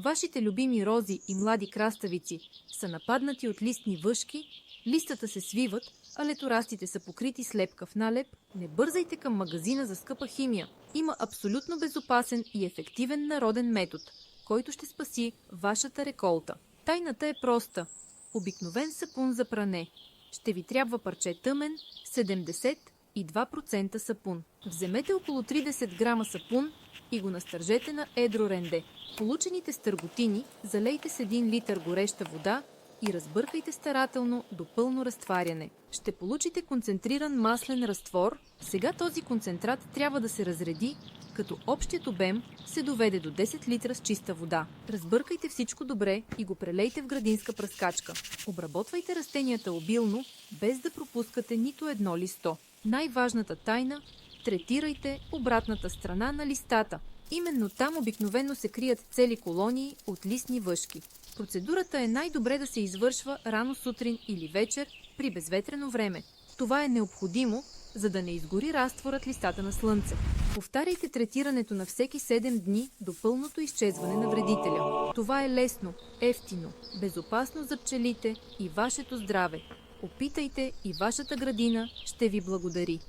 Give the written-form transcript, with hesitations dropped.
вашите любими рози и млади краставици са нападнати от листни въшки, листата се свиват, а леторастите са покрити с лепкав налеп, не бързайте към магазина за скъпа химия. Има абсолютно безопасен и ефективен народен метод, който ще спаси вашата реколта. Тайната е проста. Обикновен сапун за пране. Ще ви трябва парче тъмен, 72% сапун. Вземете около 30 грама сапун и го настържете на едро ренде. Получените стърготини залейте с 1 литър гореща вода и разбъркайте старателно до пълно разтваряне. Ще получите концентриран маслен разтвор. Сега този концентрат трябва да се разреди, като общият обем се доведе до 10 литра с чиста вода. Разбъркайте всичко добре и го прелейте в градинска пръскачка. Обработвайте растенията обилно, без да пропускате нито едно листо. Най-важната тайна – третирайте обратната страна на листата. Именно там обикновено се крият цели колонии от листни въшки. Процедурата е най-добре да се извършва рано сутрин или вечер при безветрено време. Това е необходимо, за да не изгори разтворът листата на слънце. Повтаряйте третирането на всеки 7 дни до пълното изчезване на вредителя. Това е лесно, евтино, безопасно за пчелите и вашето здраве. Опитайте и вашата градина ще ви благодари.